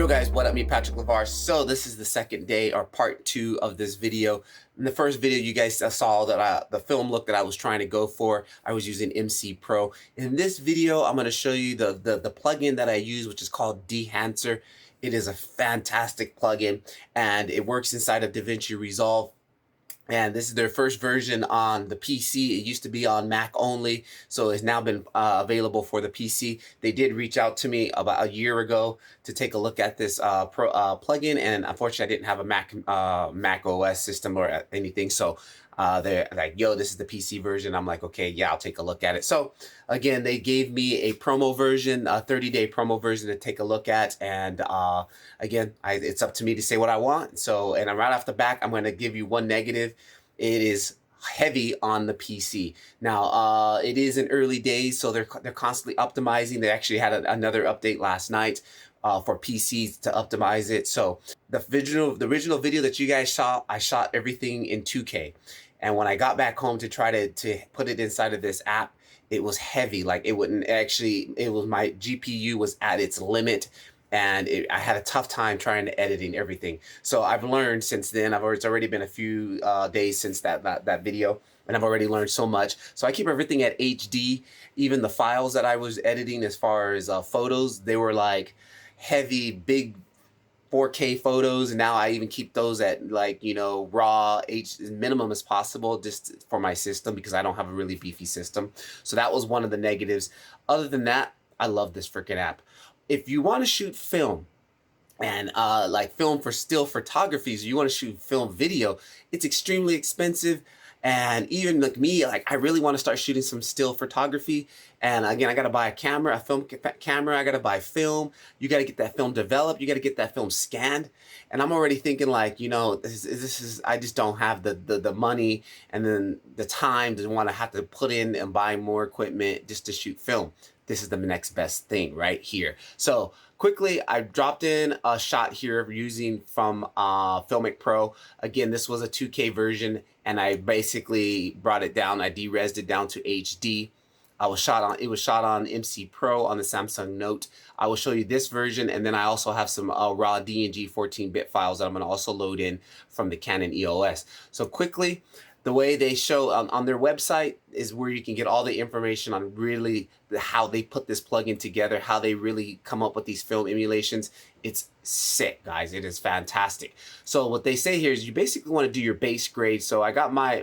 Yo guys, what up? Me, Patrick Levar. So this is the second day or part 2 of this video. In the first video, you guys saw that the film look that I was trying to go for. I was using MC Pro. In this video, I'm going to show you the plugin that I use, which is called Dehancer. It is a fantastic plugin, and it works inside of DaVinci Resolve. And this is their first version on the PC. It used to be on Mac only, so it's now been available for the PC. They did reach out to me about a year ago to take a look at this plugin, and unfortunately, I didn't have a Mac OS system or anything. So they're like, "Yo, this is the PC version." I'm like, "Okay, yeah, I'll take a look at it." So again, they gave me a promo version, a 30-day promo version to take a look at, and again, it's up to me to say what I want. So, and right off the back, I'm going to give you one negative. It is heavy on the PC. Now, it is in early days, so they're constantly optimizing. They actually had another update last night for PCs to optimize it. So the original video that you guys saw, I shot everything in 2K. And when I got back home to try to put it inside of this app, it was heavy. Like it wouldn't actually, my GPU was at its limit. And I had a tough time trying to editing everything. So I've learned since then. It's already been a few days since that video, and I've already learned so much. So I keep everything at HD. Even the files that I was editing, as far as photos, they were like heavy, big 4K photos, and now I even keep those at, like, you know, raw minimum as possible, just for my system, because I don't have a really beefy system. So that was one of the negatives. Other than that, I love this freaking app. If you want to shoot film, and like film for still photography, so you want to shoot film video, it's extremely expensive. And even like me, like I really want to start shooting some still photography. And again, I got to buy a camera, a film camera. I got to buy film. You got to get that film developed. You got to get that film scanned. And I'm already thinking, like, you know, this is I just don't have the money and then the time to want to have to put in and buy more equipment just to shoot film. This is the next best thing right here. So quickly, I dropped in a shot here using from Filmic Pro. Again, this was a 2K version, and I basically brought it down. I de-resed it down to HD. It was shot on MC Pro on the Samsung Note. I will show you this version, and then I also have some raw DNG 14-bit files that I'm going to also load in from the Canon EOS. So quickly, the way they show on their website is where you can get all the information on really how they put this plugin together, how they really come up with these film emulations. It's sick, guys. It is fantastic. So what they say here is you basically want to do your base grade. So I got my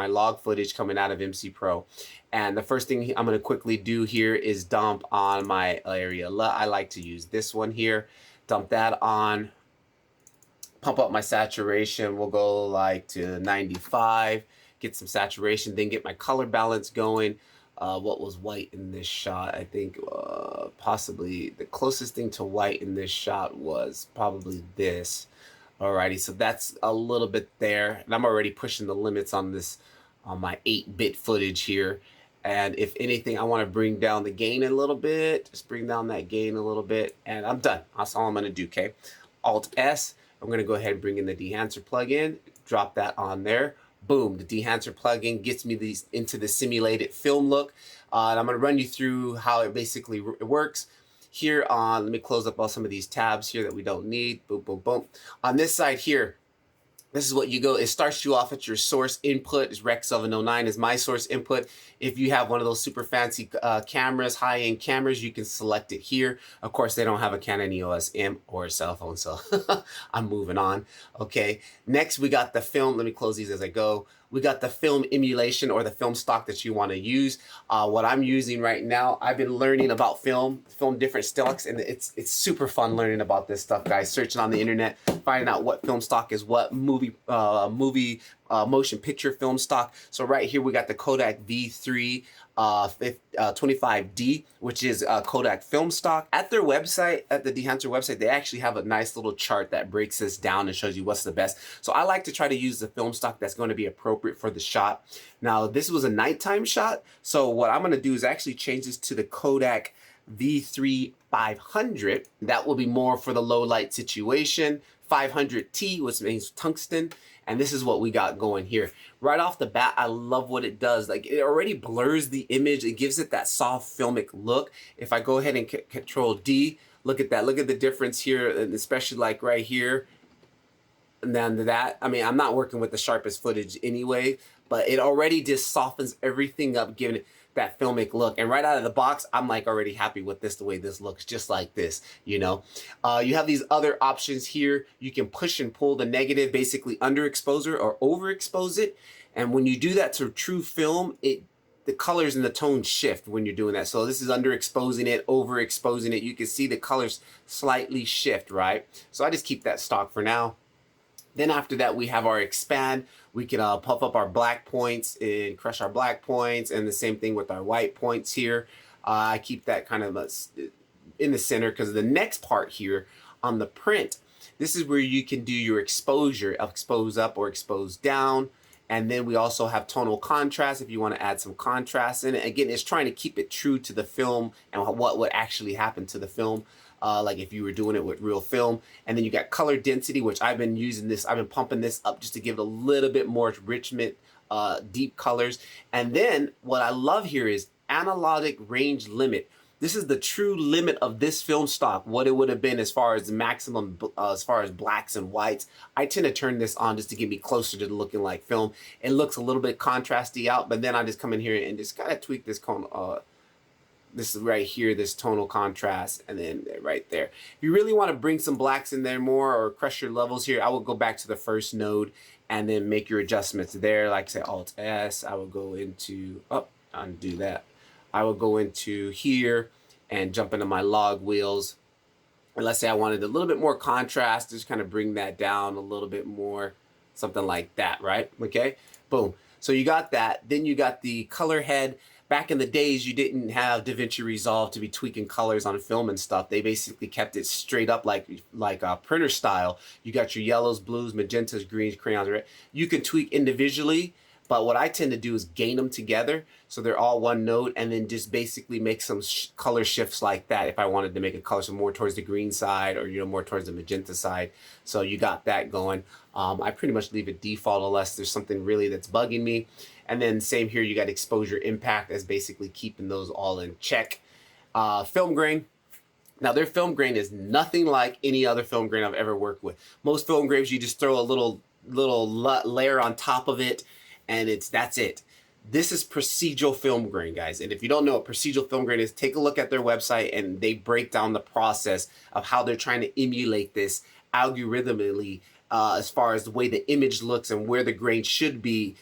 log footage coming out of MC Pro. And the first thing I'm going to quickly do here is dump on my area. I like to use this one here. Dump that on. Pump up my saturation. We'll go like to 95. Get some saturation. Then get my color balance going. What was white in this shot? I think possibly the closest thing to white in this shot was probably this. Alrighty, so that's a little bit there. And I'm already pushing the limits on this, on my 8-bit footage here. And if anything, I want to bring down the gain a little bit. Just bring down that gain a little bit. And I'm done. That's all I'm going to do, okay? Alt-S. I'm going to go ahead and bring in the Dehancer plugin. Drop that on there. Boom. The Dehancer plugin gets me into the simulated film look. And I'm going to run you through how it basically works. Here on, let me close up all some of these tabs here that we don't need. Boom, boom, boom. On this side here, this is what you go. It starts you off at your source input. Is Rec 709 is my source input. If you have one of those super fancy cameras, high-end cameras, you can select it here. Of course, they don't have a Canon EOS M or a cell phone, so I'm moving on. Okay, next we got the film. Let me close these as I go. We got the film emulation, or the film stock that you want to use. What I'm using right now, I've been learning about film different stocks, and it's super fun learning about this stuff, guys. Searching on the internet, finding out what film stock is what, motion picture film stock. So right here we got the Kodak V3 25D, which is Kodak film stock. At their website, at the Dehancer website, they actually have a nice little chart that breaks this down and shows you what's the best. So I like to try to use the film stock that's going to be appropriate for the shot. Now this was a nighttime shot, so what I'm going to do is actually change this to the Kodak V3 500. That will be more for the low light situation. 500T, which means tungsten. And this is what we got going here. Right off the bat, I love what it does. Like, it already blurs the image. It gives it that soft filmic look. If I go ahead and Control D, Look at that. Look at the difference here, and especially like right here. And then that, I mean, I'm not working with the sharpest footage anyway, but it already just softens everything up, giving it that filmic look. And right out of the box, I'm like already happy with this, the way this looks, just like this, you know. You have these other options here. You can push and pull the negative, basically underexposure or overexpose it. And when you do that to true film, the colors and the tones shift when you're doing that. So this is underexposing it, overexposing it. You can see the colors slightly shift, right? So I just keep that stock for now. Then after that, we have our expand. We can puff up our black points and crush our black points, and the same thing with our white points here. I keep that kind of in the center, because the next part here on the print, this is where you can do your exposure, expose up or expose down. And then we also have tonal contrast if you want to add some contrast in it. Again, it's trying to keep it true to the film and what would actually happen to the film. Like if you were doing it with real film. And then you got color density, which I've been using this, I've been pumping this up just to give it a little bit more enrichment, deep colors. And then what I love here is analog range limit. This is the true limit of this film stock, what it would have been as far as the maximum, as far as blacks and whites. I tend to turn this on just to get me closer to looking like film. It looks a little bit contrasty out, but then I just come in here and just kind of tweak this this right here, this tonal contrast, and then right there. If you really want to bring some blacks in there more or crush your levels here, I will go back to the first node and then make your adjustments there. Like say Alt S, I will go into, undo that. I will go into here and jump into my log wheels. And let's say I wanted a little bit more contrast, just kind of bring that down a little bit more, something like that, right? Okay, boom. So you got that. Then you got the color head. Back in the days, you didn't have DaVinci Resolve to be tweaking colors on film and stuff. They basically kept it straight up like printer style. You got your yellows, blues, magentas, greens, crayons, red. You can tweak individually, but what I tend to do is gain them together so they're all one node, and then just basically make some color shifts like that if I wanted to make a color so more towards the green side or more towards the magenta side. So you got that going. I pretty much leave it default unless there's something really that's bugging me. And then same here, you got exposure impact as basically keeping those all in check. Film grain. Now their film grain is nothing like any other film grain I've ever worked with. Most film grains, you just throw a little layer on top of it, and that's it. This is procedural film grain, guys. And if you don't know what procedural film grain is, take a look at their website, and they break down the process of how they're trying to emulate this algorithmically, as far as the way the image looks and where the grain should be,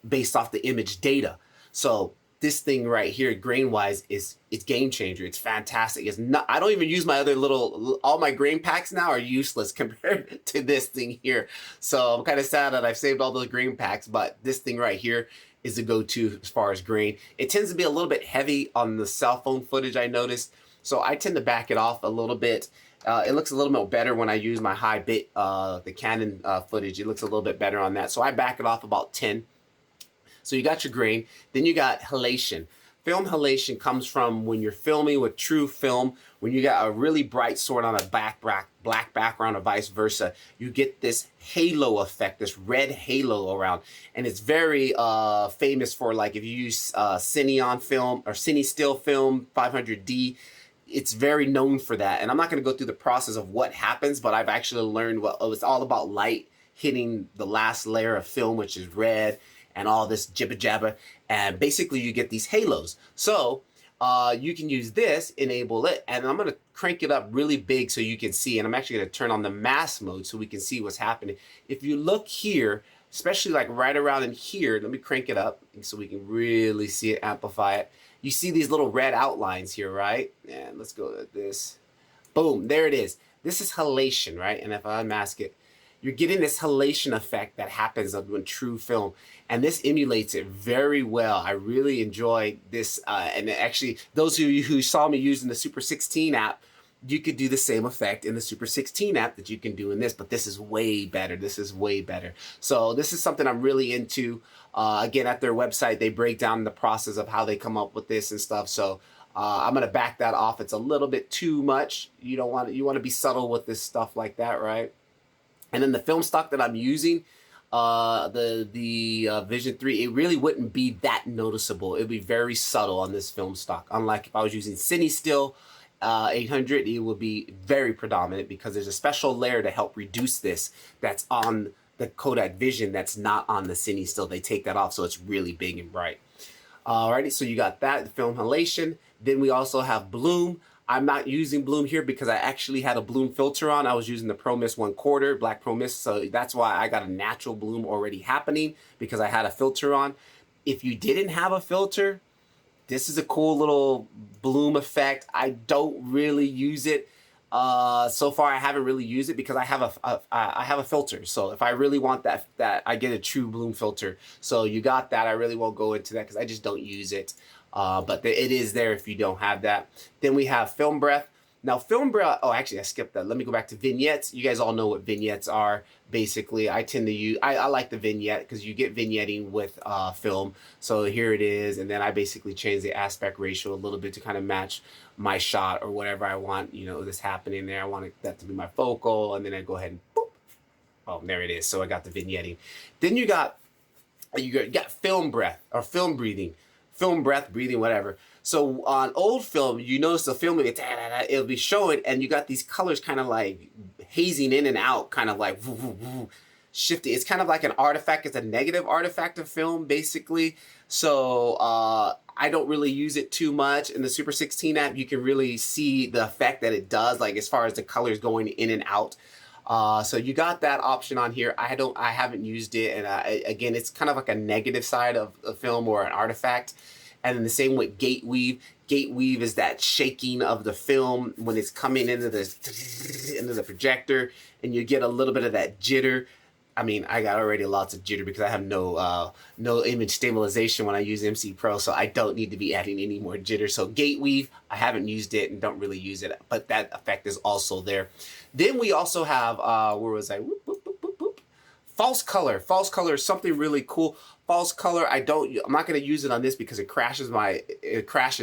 based off the image data. So this thing right here, grain wise, it's game changer. It's fantastic. It's not, I don't even use my other all my grain packs now are useless compared to this thing here. So I'm kind of sad that I've saved all those grain packs, but this thing right here is the go-to as far as grain. It tends to be a little bit heavy on the cell phone footage, I noticed. So I tend to back it off a little bit. It looks a little bit better when I use my high bit, the Canon footage. It looks a little bit better on that. So I back it off about 10. So you got your grain. Then you got halation. Film halation comes from when you're filming with true film, when you got a really bright sword on a black background or vice versa, you get this halo effect, this red halo around. And it's very famous for, like, if you use Cine on film or Cine still film 500D, it's very known for that. And I'm not going to go through the process of what happens, but I've actually learned it's all about light hitting the last layer of film, which is red, and all this jibba jabba. And basically you get these halos. So you can use this, enable it, and I'm going to crank it up really big so you can see. And I'm actually going to turn on the mask mode so we can see what's happening. If you look here, especially like right around in here, let me crank it up so we can really see it, amplify it. You see these little red outlines here, right? And let's go to this. Boom, there it is. This is halation, right? And if I unmask it, you're getting this halation effect that happens when true film. And this emulates it very well. I really enjoy this. And actually, those of you who saw me using the Super 16 app, you could do the same effect in the Super 16 app that you can do in this, but this is way better. This is way better. So this is something I'm really into. Again, at their website, they break down the process of how they come up with this and stuff. So I'm going to back that off. It's a little bit too much. You want to be subtle with this stuff like that, right? And then the film stock that I'm using, the Vision 3, it really wouldn't be that noticeable. It'd be very subtle on this film stock. Unlike if I was using Cine Still 800, it will be very predominant because there's a special layer to help reduce this that's on the Kodak Vision that's not on the Cine Still. They take that off, so it's really big and bright. Alrighty, so you got that, the film Halation. Then we also have bloom. I'm not using bloom here because I actually had a bloom filter on. I was using the Pro Mist 1/4, Black Pro Mist, so that's why I got a natural bloom already happening because I had a filter on. If you didn't have a filter, this is a cool little bloom effect. I don't really use it. So far I haven't really used it because I have a filter. So if I really want that I get a true bloom filter. So you got that. I really won't go into that because I just don't use it. But it is there if you don't have that. Then we have film breath. Now film breath, oh actually I skipped that. Let me go back to vignettes. You guys all know what vignettes are. Basically, I tend to use, I like the vignette because you get vignetting with film. So here it is, and then I basically change the aspect ratio a little bit to kind of match my shot or whatever I want, you know, this happening there. I want that to be my focal, and then I go ahead and boop. Oh, there it is. So I got the vignetting. Then you got film breath or film breathing. Film breath, breathing, whatever. So on old film, you notice the film, it'll be showing, and you got these colors kind of like hazing in and out, kind of like shifting. It's kind of like an artifact. It's a negative artifact of film, basically. So I don't really use it too much. In the Super 16 app, you can really see the effect that it does, like as far as the colors going in and out. So you got that option on here. I haven't used it, and again, it's kind of like a negative side of a film or an artifact. And then the same with gate weave. Gate weave is that shaking of the film when it's coming into the projector, and you get a little bit of that jitter. I mean, I got already lots of jitter because I have no image stabilization when I use MC Pro, so I don't need to be adding any more jitter. So gate weave, I haven't used it and don't really use it, but that effect is also there. Then we also have, where was I? Whoop, whoop, whoop, whoop, whoop. False color. False color is something really cool. False color, I'm not going to use it on this because it crashes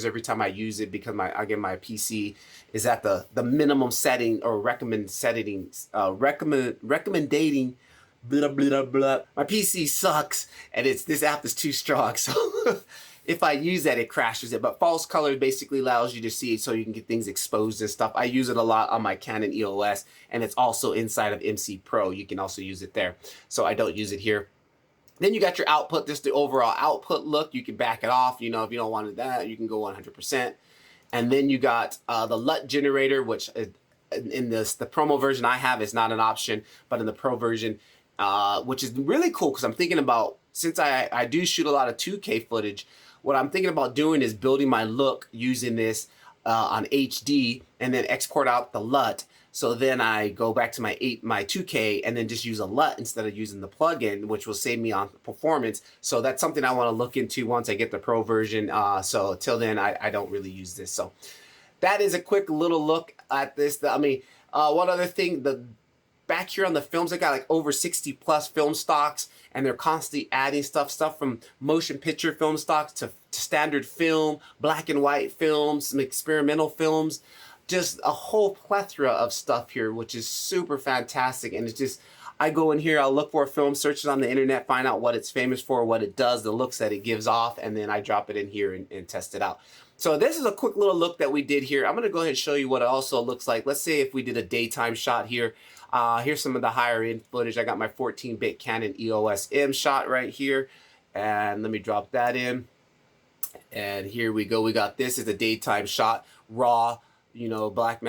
every time I use it because my PC is at the minimum setting or recommending blah, blah, blah. My PC sucks and this app is too strong. So if I use that, it crashes it. But false color basically allows you to see it so you can get things exposed and stuff. I use it a lot on my Canon EOS, and it's also inside of MC Pro. You can also use it there. So I don't use it here. Then you got your output, just the overall output look. You can back it off. You know, if you don't want that, you can go 100%. And then you got the Lut Generator, which in the promo version I have is not an option, but in the Pro version, which is really cool because I'm thinking about, since I do shoot a lot of 2K footage, what I'm thinking about doing is building my look using this on HD and then export out the LUT. So then I go back to my 2K and then just use a LUT instead of using the plugin, which will save me on performance. So that's something I want to look into once I get the Pro version. So till then, I don't really use this. So that is a quick little look at this. I mean, one other thing, back here on the films, I got like over 60 plus film stocks, and they're constantly adding stuff from motion picture film stocks to standard film, black and white films, some experimental films, just a whole plethora of stuff here, which is super fantastic. And it's just, I go in here, I'll look for a film, search it on the internet, find out what it's famous for, what it does, the looks that it gives off, and then I drop it in here and test it out. So this is a quick little look that we did here. I'm going to go ahead and show you what it also looks like. Let's say if we did a daytime shot here. Here's some of the higher end footage. I got my 14-bit Canon EOS M shot right here. And let me drop that in. And here we go. We got this is a daytime shot, raw, you know, not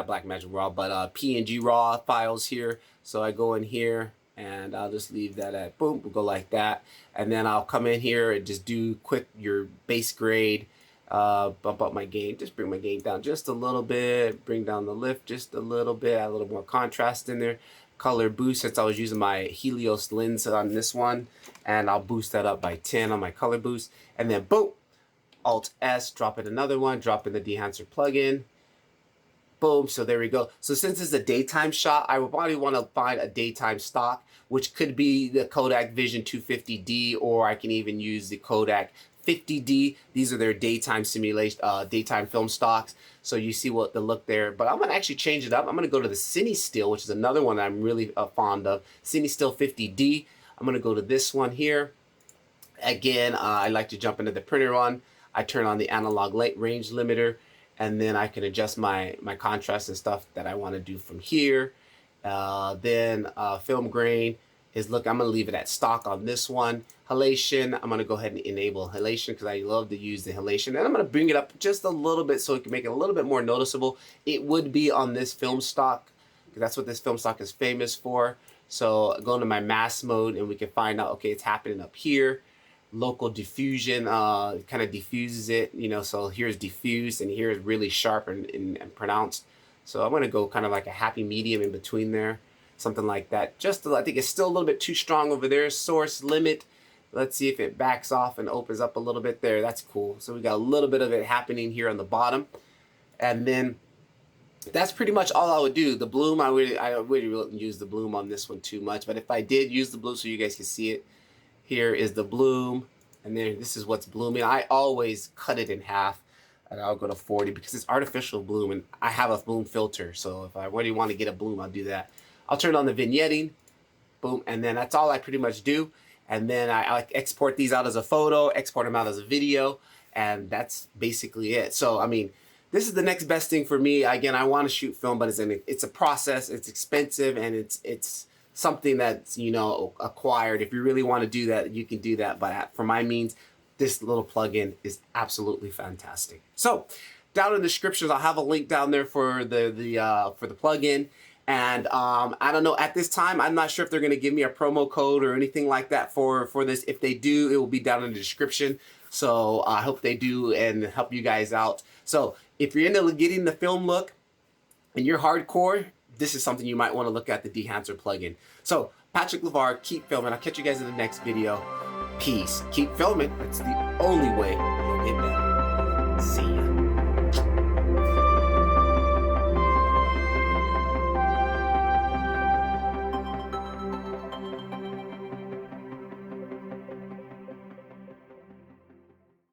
Blackmagic RAW, but PNG RAW files here. So I go in here and I'll just leave that at boom, we'll go like that. And then I'll come in here and just do quick your base grade, bump up my gain, just bring my gain down just a little bit, bring down the lift just a little bit, add a little more contrast in there. Color boost, since I was using my Helios lens on this one, and I'll boost that up by 10 on my color boost. And then boom, Alt S, drop in another one, drop in the Dehancer plugin. Boom, so there we go. So since it's a daytime shot, I would probably want to find a daytime stock, which could be the Kodak Vision 250D, or I can even use the Kodak 50D. These are their daytime simulation, daytime film stocks. So you see what the look there. But I'm going to actually change it up. I'm going to go to the Cine Still, which is another one that I'm really fond of. Cine Still 50D. I'm going to go to this one here. Again, I like to jump into the printer one. I turn on the analog light range limiter. and then I can adjust my contrast and stuff that I want to do from here. Then film grain is, look, I'm going to leave it at stock on this one. Halation, I'm going to go ahead and enable halation because I love to use the halation. And I'm going to bring it up just a little bit so it can make it a little bit more noticeable. It would be on this film stock because that's what this film stock is famous for. So go into my mask mode and we can find out, okay, it's happening up here. Local diffusion kind of diffuses it, you know, so here's diffused and here is really sharp and pronounced. So I'm going to go kind of like a happy medium in between there, something like that. Just I think it's still a little bit too strong over there. Source limit. Let's see if it backs off and opens up a little bit there. That's cool. So we got a little bit of it happening here on the bottom. And then that's pretty much all I would do. The bloom, I really wouldn't use the bloom on this one too much. But if I did use the bloom so you guys can see it, here is the bloom. And then this is what's blooming. I always cut it in half. And I'll go to 40 because it's artificial bloom. And I have a bloom filter. So if I really want to get a bloom, I'll do that. I'll turn on the vignetting. Boom. And then that's all I pretty much do. And then I export these out as a photo, export them out as a video, and that's basically it. So, I mean, this is the next best thing for me. Again, I want to shoot film, but it's a process, it's expensive, and it's something that's, you know, acquired. If you really want to do that, you can do that. But for my means, this little plugin is absolutely fantastic. So, down in the descriptions, I'll have a link down there for the plugin. And I don't know, at this time, I'm not sure if they're going to give me a promo code or anything like that for this. If they do, it will be down in the description. So I hope they do and help you guys out. So if you're into getting the film look and you're hardcore, this is something you might want to look at, the Dehancer plugin. So Patrick Levar, keep filming. I'll catch you guys in the next video. Peace. Keep filming. That's the only way you'll get better.